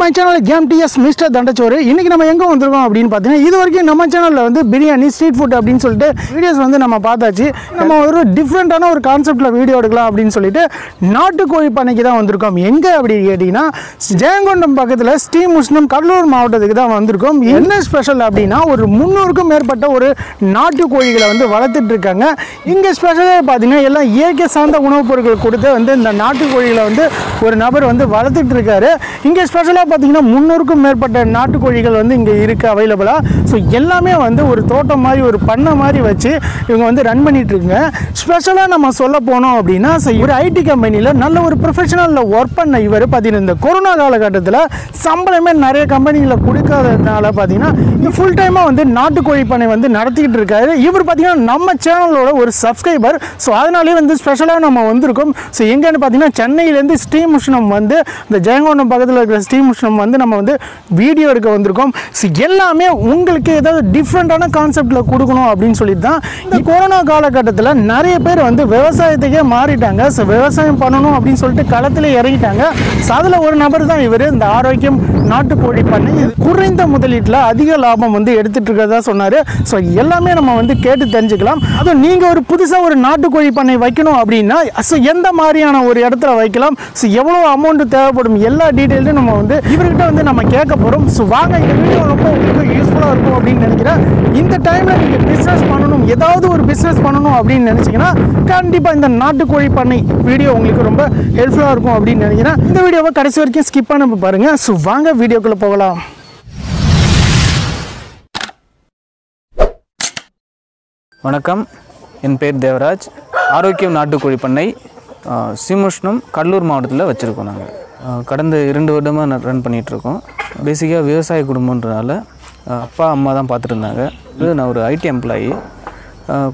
My channel கேம் டிஎஸ் mister தண்டச்சோறு. இன்னைக்கு நம்ம எங்கே வந்திருக்கோம் அப்படின்னு பார்த்தீங்கன்னா, இது வரைக்கும் நம்ம சேனலில் வந்து பிரியாணி ஸ்ட்ரீட் ஃபுட் அப்படின்னு சொல்லிட்டு வீடியோஸ் வந்து நம்ம பார்த்தாச்சு. நம்ம ஒரு டிஃப்ரெண்ட்டான ஒரு கான்செப்டில் வீடியோ எடுக்கலாம் அப்படின்னு சொல்லிட்டு நாட்டுக்கோழி பண்ணைக்கு தான் வந்திருக்கோம். எங்கே அப்படின்னு கேட்டிங்கன்னா, ஜெயங்கொண்டம் பக்கத்தில் ஸ்ரீமுஷ்ணம் கடலூர் மாவட்டத்துக்கு தான் வந்திருக்கோம். என்ன ஸ்பெஷல் அப்படின்னா, ஒரு 300க்கும் மேற்பட்ட ஒரு நாட்டுக்கோழிகளை வந்து வளர்த்துட்டு இருக்காங்க. இங்கே ஸ்பெஷலாக பார்த்தீங்கன்னா எல்லாம் இயற்கை சார்ந்த உணவுப் பொருட்கள் கொடுத்து வந்து இந்த நாட்டுக்கோழிகளை வந்து ஒரு நபர் வந்து வளர்த்துட்டு இருக்காரு. இங்கே ஸ்பெஷலாக பார்த்தீங்கன்னா 300க்கும் மேற்பட்ட நாட்டுக்கோழிகள் வந்து இங்கே இருக்குது அவைலபிளாக. ஸோ எல்லாமே வந்து ஒரு தோட்டம் மாதிரி ஒரு பண்ணை மாதிரி வச்சு இவங்க வந்து ரன் பண்ணிட்டு இருக்குங்க. ஸ்பெஷலாக நம்ம சொல்ல போனோம் அப்படின்னா, ஒரு ஐடி கம்பெனியில் நல்ல ஒரு ப்ரொஃபஷனலில் ஒர்க் பண்ண இவர் பார்த்தீங்கன்னா இந்த கொரோனா காலகட்டத்தில் சம்பளமே நிறைய கம்பெனிகளில் கொடுக்காததுனால பார்த்தீங்கன்னா இங்கே ஃபுல் டைமாக வந்து நாட்டுக்கோழி பண்ணை வந்து நடத்திக்கிட்டு இருக்காரு. இவர் பார்த்தீங்கன்னா நம்ம சேனலோட ஒரு சப்ஸ்கிரைபர். ஸோ அதனாலே வந்து ஸ்பெஷலாக நம்ம வந்திருக்கோம். ஸோ எங்கன்னு பார்த்தீங்கன்னா சென்னையிலேருந்து ஸ்ரீமுஷ்ணம் வந்து இந்த ஜெயங்கொண்டம் பக்கத்தில் இருக்கிற ஸ்ரீமுஷ்ணம் வந்து நம்ம வந்து வீடியோ எடுக்க வந்திருக்கோம். ஸோ எல்லாமே உங்களுக்கு ஏதாவது டிஃப்ரெண்ட்டான கான்செப்டில் கொடுக்கணும் அப்படின்னு சொல்லிட்டு தான். இந்த கொரோனா காலகட்டத்தில் நிறைய பேர் வந்து விவசாயத்துக்கே மாறிட்டாங்க. ஸோ விவசாயம் பண்ணணும் அப்படின்னு சொல்லிட்டு களத்தில் இறங்கிட்டாங்க. ஸோ அதில் ஒரு நபர் தான் இவர். இந்த ஆரோக்கியம் நாட்டுக்கோழி பண்ணை குறைந்த முதலீட்டில் அதிக லாபம் வந்து எடுத்துகிட்டு இருக்கிறதா சொன்னார். ஸோ எல்லாமே நம்ம வந்து கேட்டு தெரிஞ்சுக்கலாம். அதுவும் நீங்கள் ஒரு புதுசாக ஒரு நாட்டுக்கோழி பண்ணை வைக்கணும் அப்படின்னா ஸோ எந்த மாதிரியான ஒரு இடத்துல வைக்கலாம், ஸோ எவ்வளோ அமௌண்ட் தேவைப்படும், எல்லா டீட்டெயிலும் நம்ம வந்து இவர்கிட்ட வந்து நம்ம கேட்க போகிறோம். ஸோ வாங்க, இந்த வீடியோ ரொம்ப உங்களுக்கு யூஸ்ஃபுல்லாக இருக்கும் அப்படின்னு நினைக்கிறேன். இந்த டைமில் நீங்கள் பிஸ்னஸ் பண்ணணும், ஏதாவது ஒரு பிஸ்னஸ் பண்ணணும் அப்படின்னு நினச்சிங்கன்னா கண்டிப்பாக இந்த நாட்டுக்கோழி பண்ணை வீடியோ உங்களுக்கு ரொம்ப ஹெல்ப்ஃபுல்லாக இருக்கும் அப்படின்னு நினைக்கிறேன். இந்த வீடியோவை கடைசி வரைக்கும் ஸ்கிப் பண்ண பாருங்கள். ஸோ வாங்க வீடியோக்குள்ளே போகலாம். வணக்கம், என் பேர் தேவராஜ். ஆரோக்கியம் நாட்டுக்கோழி பண்ணை ஸ்ரீமுஷ்ணம் கடலூர் மாவட்டத்தில் வச்சுருக்கோம். நாங்கள் கடந்த 2 வருடமாக ரன் பண்ணிகிட்ருக்கோம். பேசிக்காக விவசாய குடும்பன்றனால அப்பா அம்மா தான் பார்த்துட்டு இருந்தாங்க. நான் ஒரு ஐடி எம்ப்ளாயி.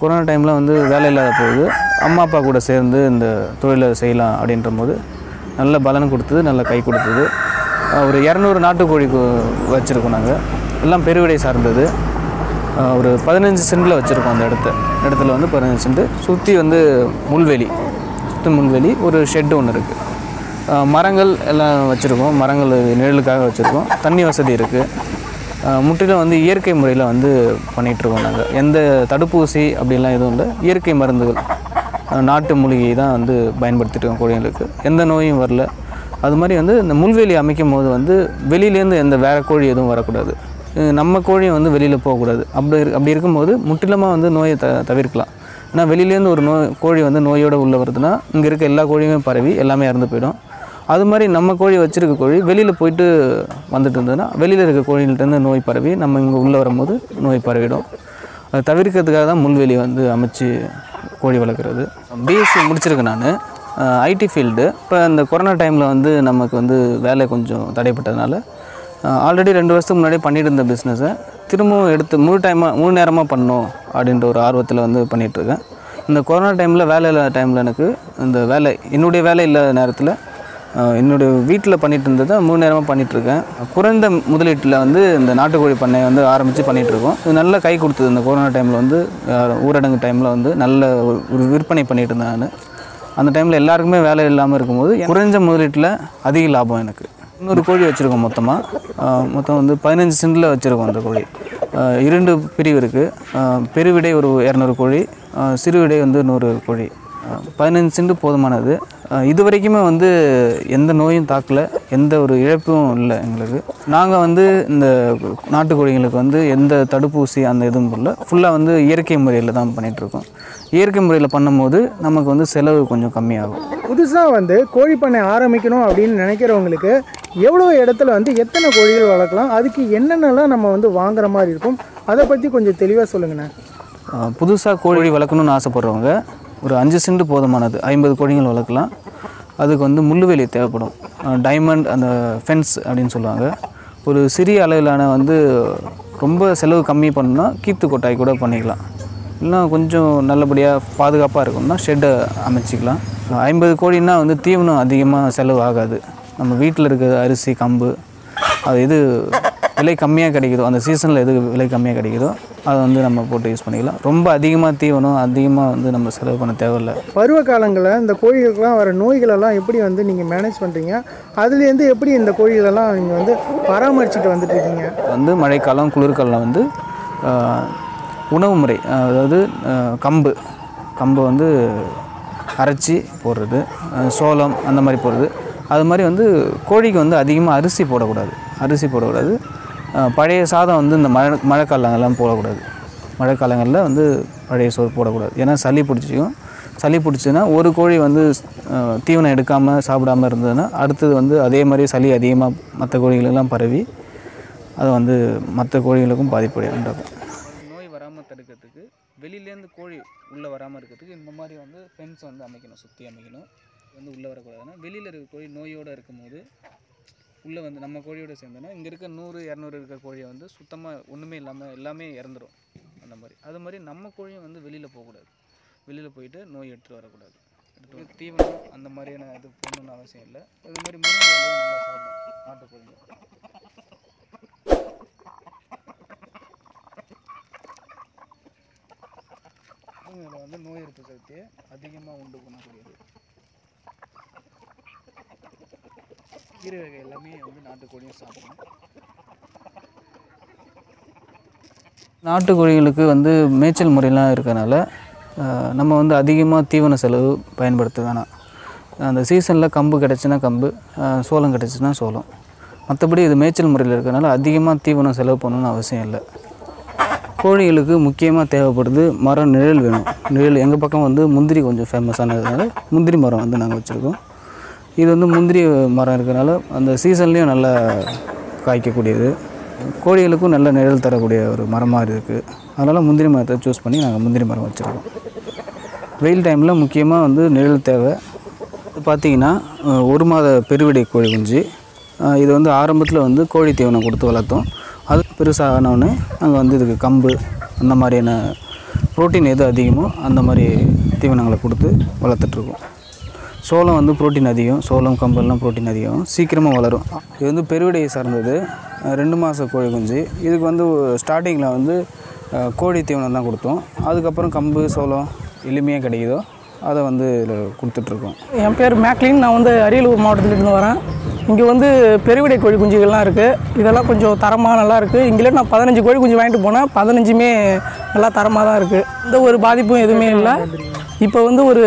கொரோனா டைமில் வந்து வேலை இல்லாத போது அம்மா அப்பா கூட சேர்ந்து இந்த தொழிலை செய்யலாம் அப்படின்ற போது நல்ல பலன் கொடுத்தது, நல்ல கை கொடுத்தது. ஒரு 200 நாட்டுக்கோழி வச்சுருக்கோம். நாங்கள் எல்லாம் பெருவிடை சார்ந்தது. ஒரு 15 சென்டில் வச்சுருக்கோம். அந்த இடத்துல வந்து 15 சென்ட் சுற்றி வந்து முள்வெளி, முள்வெளி, ஒரு ஷெட்டு ஒன்று இருக்குது. மரங்கள் எல்லாம் வச்சுருக்கோம். மரங்கள் நிழலுக்காக வச்சுருக்கோம். தண்ணி வசதி இருக்குது. முற்றிலும் வந்து இயற்கை முறையில் வந்து பண்ணிகிட்ருக்கோம். நாங்கள் எந்த தடுப்பூசி அப்படிலாம் எதுவும் இல்லை. இயற்கை மருந்துகள், நாட்டு மூலிகை தான் வந்து பயன்படுத்திட்டுருக்கோம். கோழிகளுக்கு எந்த நோயும் வரல. அது மாதிரி வந்து இந்த முள்வெளி அமைக்கும் போது வந்து வெளியிலேருந்து எந்த வேறு கோழி எதுவும் வரக்கூடாது. நம்ம கோழியும் வந்து வெளியில் போகக்கூடாது. அப்படி இருக்கும்போது முற்றிலுமாக வந்து நோயை தவிர்க்கலாம். ஏன்னா வெளியிலேருந்து ஒரு கோழி வந்து நோயோடு உள்ளே வருதுன்னா இங்கே இருக்க எல்லா கோழியுமே பரவி எல்லாமே இறந்து போயிடும். அது மாதிரி நம்ம கோழி வச்சுருக்க கோழி வெளியில் போயிட்டு வந்துட்டு இருந்ததுன்னா வெளியில் இருக்க கோழிகிட்டேருந்து நோய் பரவி நம்ம இங்கே உள்ளே வரும்போது நோய் பரவிடும். அதை தவிர்க்கிறதுக்காக தான் முள்வெளி வந்து அமைச்சு கோழி வளர்க்குறது. பிஎஸ்சி முடிச்சிருக்கேன் நான், ஐடி ஃபீல்டு. இப்போ இந்த கொரோனா டைமில் வந்து நமக்கு வந்து வேலை கொஞ்சம் தடைப்பட்டதுனால ஆல்ரெடி 2 வருஷத்துக்கு முன்னாடி பண்ணிட்டு இருந்த பிஸ்னஸை திரும்பவும் எடுத்து முழு நேரமாக பண்ணணும் அப்படின்ற ஒரு ஆர்வத்தில் வந்து பண்ணிகிட்ருக்கேன். இந்த கொரோனா டைமில் வேலை இல்லாத டைமில் எனக்கு இந்த என்னுடைய வேலை இல்லாத நேரத்தில் என்னுடைய வீட்டில் பண்ணிகிட்டு இருந்ததை 3 நேரமாக பண்ணிகிட்ருக்கேன். குறைந்த முதலீட்டில் வந்து இந்த நாட்டுக்கோழி பண்ணையை வந்து ஆரம்பித்து பண்ணிகிட்ருக்கோம். இது நல்ல கை கொடுத்தது. இந்த கொரோனா டைமில் வந்து ஊரடங்கு டைமில் வந்து நல்ல ஒரு விற்பனை பண்ணிகிட்டு இருந்தேன் நான். அந்த டைமில் எல்லாருக்குமே வேலை இல்லாமல் இருக்கும்போது குறைஞ்ச முதலீட்டில் அதிக லாபம் எனக்கு. 100 கோழி வச்சுருக்கோம். மொத்தம் வந்து 15 சென்டில் வச்சுருக்கோம். அந்த கோழி 2 பிரிவு இருக்குது. பெருவிடை ஒரு 200 கோழி, சிறுவிடை வந்து 100 கோழி. 15 சென்ட் போதுமானது. இது வரைக்குமே வந்து எந்த நோயும் தாக்கலை, எந்த ஒரு இழப்பும் இல்லை எங்களுக்கு. நாங்கள் வந்து இந்த நாட்டுக்கோழிகளுக்கு வந்து எந்த தடுப்பூசி அந்த எதுவும் இல்லை. ஃபுல்லாக வந்து இயற்கை முறையில் தான் பண்ணிகிட்ருக்கோம். இயற்கை முறையில் பண்ணும்போது நமக்கு வந்து செலவு கொஞ்சம் கம்மியாகும். புதுசாக வந்து கோழி பண்ணை ஆரம்பிக்கணும் அப்படின்னு நினைக்கிறவங்களுக்கு எவ்வளோ இடத்துல வந்து எத்தனை கோழிகள் வளர்க்கலாம், அதுக்கு என்னென்னலாம் நம்ம வந்து வாங்குற மாதிரி இருக்கும், அதை பற்றி கொஞ்சம் தெளிவாக சொல்லுங்கண்ணே. புதுசாக கோழி வளர்க்கணுன்னு ஆசைப்படுறவங்க ஒரு 5 சென்ட் போதுமானது. 50 கோழிகள் வளர்க்கலாம். அதுக்கு வந்து முள்ளுவேலி தேவைப்படும். டைமண்ட் அந்த ஃபென்ஸ் அப்படின்னு சொல்லுவாங்க. ஒரு சிறிய அளவிலான வந்து ரொம்ப செலவு கம்மி பண்ணணும்னா கீத்து கொட்டாய் கூட பண்ணிக்கலாம். இல்லைனா கொஞ்சம் நல்லபடியாக பாதுகாப்பாக இருக்கணும்னா ஷெட்டை அமைச்சிக்கலாம். 50 கோழின்னா வந்து தீவனம் அதிகமாக செலவு ஆகாது. நம்ம வீட்டில் இருக்கிற அரிசி, கம்பு, அது எது விலை கம்மியாக கிடைக்குதோ, அந்த சீசனில் எது விலை கம்மியாக கிடைக்குதோ அதை வந்து நம்ம போட்டு யூஸ் பண்ணிக்கலாம். ரொம்ப அதிகமாக தீவனம் அதிகமாக வந்து நம்ம செலவு பண்ண தேவையில்லை. பருவ காலங்களில் இந்த கோழிகளுக்கெல்லாம் வர நோய்களெல்லாம் எப்படி வந்து நீங்கள் மேனேஜ் பண்ணுறீங்க? அதுலேருந்து எப்படி இந்த கோழிகளெல்லாம் நீங்கள் வந்து பராமரிச்சுட்டு வந்துட்டு இருக்கீங்க? வந்து மழைக்காலம் குளிர்காலம் வந்து உணவு முறை, அதாவது கம்பு வந்து அரைச்சி போடுறது, சோளம் அந்த மாதிரி போடுறது. அது மாதிரி வந்து கோழிக்கு வந்து அதிகமாக அரிசி போடக்கூடாது. பழைய சாதம் வந்து இந்த மழைக்காலங்கள்லாம் போடக்கூடாது. மழைக்காலங்களில் வந்து பழைய சோறு போடக்கூடாது. ஏன்னா சளி பிடிச்சிதுன்னா ஒரு கோழி வந்து தீவனம் எடுக்காமல் சாப்பிடாமல் இருந்ததுன்னா அடுத்தது வந்து அதே மாதிரி சளி அதிகமாக மற்ற கோழிகளெல்லாம் பரவி அதை வந்து மற்ற கோழிகளுக்கும் பாதிப்பு உண்டாகும். நோய் வராமல் தடுக்கிறதுக்கு வெளியிலேருந்து கோழி உள்ளே வராமல் இருக்கிறதுக்கு இந்த மாதிரி வந்து ஃபென்ஸ் வந்து அமைக்கணும், சுற்றி அமைக்கணும். வந்து உள்ளே வரக்கூடாதுன்னா வெளியில் இருக்கிற கோழி நோயோடு இருக்கும்போது உள்ளே வந்து நம்ம கோழியோடு சேர்ந்தோன்னா இங்கே இருக்க 100-200 இருக்கிற கோழியை வந்து சுத்தமாக ஒன்றுமே இல்லாமல் எல்லாமே இறந்துடும். அந்த மாதிரி அது மாதிரி நம்ம கோழியும் வந்து வெளியில் போகக்கூடாது. வெளியில் போயிட்டு நோய் எடுத்துகிட்டு வரக்கூடாது. தீவனம் அந்த மாதிரியான இது போடணுன்னு அவசியம் இல்லை. இது மாதிரி முருங்கை இலையும் நல்லா சாப்பிடும் நாட்டுக்கோழிங்க. இதில் வந்து நோய் எதிர்ப்பு சக்தியை அதிகமாக உண்டு பண்ணக்கூடியது. கீரை வகை எல்லாமே வந்து நாட்டுக்கோழியும் சாப்பிடணும். நாட்டுக்கோழிகளுக்கு வந்து மேய்ச்சல் முறையெல்லாம் இருக்கிறனால நம்ம வந்து அதிகமாக தீவன செலவு பயன்படுத்த வேணாம். அந்த சீசனில் கம்பு கிடச்சின்னா கம்பு, சோளம் கிடச்சின்னா சோளம். மற்றபடி இது மேய்ச்சல் முறையில் இருக்கிறனால அதிகமாக தீவனம் செலவு பண்ணணும்னு அவசியம் இல்லை. கோழிகளுக்கு முக்கியமாக தேவைப்படுது மரம், நிழல் வேணும். நிழல் எங்கள் பக்கம் வந்து முந்திரி கொஞ்சம் ஃபேமஸானதுனால முந்திரி மரம் வந்து நாங்கள் வச்சுருக்கோம். இது வந்து முந்திரி மரம் இருக்கிறனால அந்த சீசன்லேயும் நல்லா காய்க்கக்கூடியது, கோழிகளுக்கும் நல்ல நிழல் தரக்கூடிய ஒரு மரமாக இருக்குது. அதனால் முந்திரி மரத்தை சூஸ் பண்ணி நாங்கள் முந்திரி மரம் வச்சுருக்கோம். வெயில் டைமில் முக்கியமாக வந்து நிழல் தேவை. பார்த்திங்கன்னா 1 மாத பெருவிடை கோழி குஞ்சு. இது வந்து ஆரம்பத்தில் வந்து கோழி தீவனம் கொடுத்து வளர்த்தோம். அது பெருசாகனோடனே நாங்கள் வந்து இதுக்கு கம்பு அந்த மாதிரியான ப்ரோட்டீன் எது அதிகமோ அந்த மாதிரி தீவனங்களை கொடுத்து வளர்த்துட்ருக்கோம். சோளம் வந்து ப்ரோட்டீன் அதிகம், சோளம் கம்பெல்லாம் ப்ரோட்டீன் அதிகம், சீக்கிரமாக வளரும். இது வந்து பெருவிடையை சார்ந்தது, 2 மாத கோழி குஞ்சு. இதுக்கு வந்து ஸ்டார்டிங்கில் வந்து கோழி தீவனம் தான் கொடுத்தோம். அதுக்கப்புறம் கம்பு சோளம் எளிமையாக கிடைக்குதோ அதை வந்து இதில் கொடுத்துட்ருக்கோம். என் பேர் மேக்லின். நான் வந்து அரியலூர் மாவட்டத்திலேருந்து வரேன். இங்கே வந்து பெருவிடை கோழி குஞ்சுகள்லாம் இருக்குது. இதெல்லாம் கொஞ்சம் தரமாக நல்லா இருக்குது. இங்கே நான் 15 கோழி குஞ்சு வாங்கிட்டு போனேன். 15மே நல்லா தரமாக தான் இருக்குது. எந்த ஒரு பாதிப்பும் எதுவுமே இல்லை. இப்போ வந்து ஒரு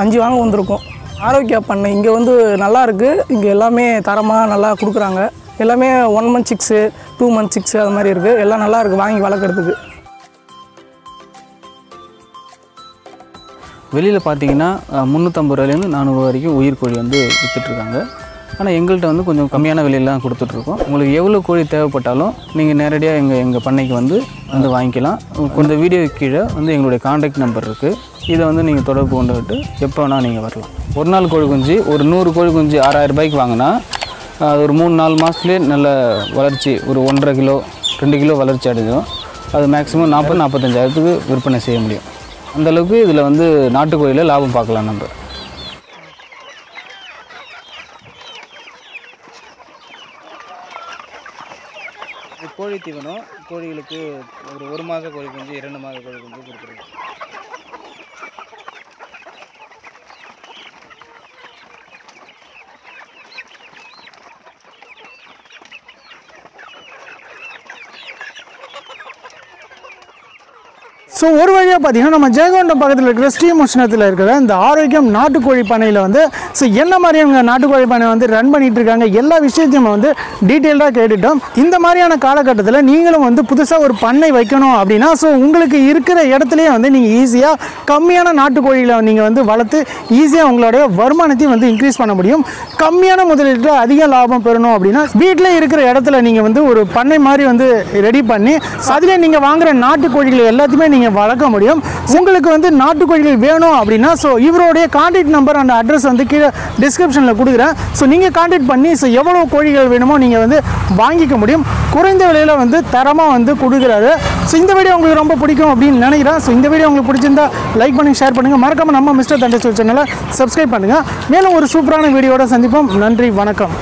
5 வாங்க வந்திருக்கோம். ஆரோக்கியா பண்ணை இங்கே வந்து நல்லா இருக்குது. இங்கே எல்லாமே தரமாக நல்லா கொடுக்குறாங்க. எல்லாமே 1 month chicks, 2 month chicks அது மாதிரி இருக்குது. எல்லாம் நல்லா இருக்குது வாங்கி வளர்க்குறதுக்கு. வெளியில் பார்த்தீங்கன்னா 350 ரூபாயிலேருந்து 400 வரைக்கும் உயிர் கோழி வந்து விற்றுட்ருக்காங்க. ஆனால் எங்கள்கிட்ட வந்து கொஞ்சம் கம்மியான விலையிலாம் கொடுத்துட்ருக்கோம். உங்களுக்கு எவ்வளோ கோழி தேவைப்பட்டாலும் நீங்கள் நேரடியாக எங்கள் பண்ணைக்கு வந்து வாங்கிக்கலாம். இந்த வீடியோ கீழே வந்து எங்களுடைய கான்டாக்ட் நம்பர் இருக்குது. இதை வந்து நீங்கள் தொடர்பு கொண்டுகிட்டு எப்போ வேணால் நீங்கள் வரலாம். ஒரு நாள் கோழி குஞ்சு ஒரு 100 கோழி குஞ்சு 6000 ரூபாய்க்கு வாங்கினா அது ஒரு 3-4 மாதத்துலேயே நல்ல வளர்ச்சி, ஒரு 1.5 கிலோ 2 கிலோ வளர்ச்சி அடைஞ்சிடும். அது மேக்ஸிமம் 40-45ஆயிரத்துக்கு விற்பனை செய்ய முடியும். அந்தளவுக்கு இதில் வந்து நாட்டுக்கோழியில் லாபம் பார்க்கலாம். நம்ம கோழி தீவனம் கோழிகளுக்கு ஒரு 1 மாத கோழி குஞ்சு 2 மாத கோழி குஞ்சு கொடுக்குறோம். ஸோ ஒரு வழியாக பார்த்தீங்கன்னா நம்ம ஜெயங்கொண்டம் பக்கத்தில் இருக்கிற ஸ்ரீமுஷ்ணத்தில் இருக்கிற இந்த ஆரோக்கியம் நாட்டுக்கோழி பண்ணையில் வந்து ஸோ என்ன மாதிரியான நாட்டுக்கோழி பண்ணை வந்து ரன் பண்ணிகிட்டு இருக்காங்க எல்லா விஷயத்தையும் வந்து டீட்டெயில்டாக கேட்டுட்டோம். இந்த மாதிரியான காலகட்டத்தில் நீங்களும் வந்து புதுசாக ஒரு பண்ணை வைக்கணும் அப்படின்னா ஸோ உங்களுக்கு இருக்கிற இடத்துலையே வந்து நீங்கள் ஈஸியாக கம்மியான நாட்டுக்கோழிகளை நீங்கள் வந்து வளர்த்து ஈஸியாக உங்களுடைய வருமானத்தையும் வந்து இன்க்ரீஸ் பண்ண முடியும். கம்மியான முதலீட்டில் அதிக லாபம் பெறணும் அப்படின்னா வீட்டில் இருக்கிற இடத்துல நீங்கள் வந்து ஒரு பண்ணை மாதிரி வந்து ரெடி பண்ணி அதிலே நீங்கள் வாங்குகிற நாட்டுக்கோழிகளை எல்லாத்தையுமே நீங்கள் வளர்க்க முடியும். உங்களுக்கு வந்து நாட்டுக்கோழிகள் வேணும் அப்படின்னா ஸோ இவருடைய கான்டாக்ட் நம்பர் அண்ட் அட்ரஸ் வந்து கீழே டிஸ்கிரிப்ஷனில் கொடுக்குறேன். ஸோ நீங்கள் கான்டாக்ட் பண்ணி ஸோ எவ்வளோ கோழிகள் வேணுமோ நீங்கள் வந்து வாங்கிக்க முடியும். குறைந்த விலையில் வந்து தரமாக வந்து கொடுக்குறாரு. ஸோ இந்த வீடியோ உங்களுக்கு ரொம்ப பிடிக்கும் அப்படின்னு நினைக்கிறேன். ஸோ இந்த வீடியோ உங்களுக்கு பிடிச்சிருந்தா லைக் பண்ணி ஷேர் பண்ணுங்கள். மறக்காமல் நம்ம மிஸ்டர் தண்டச்சோர் சேனலை சப்ஸ்கிரைப் பண்ணுங்கள். மேலும் ஒரு சூப்பரான வீடியோட சந்திப்போம். நன்றி, வணக்கம்.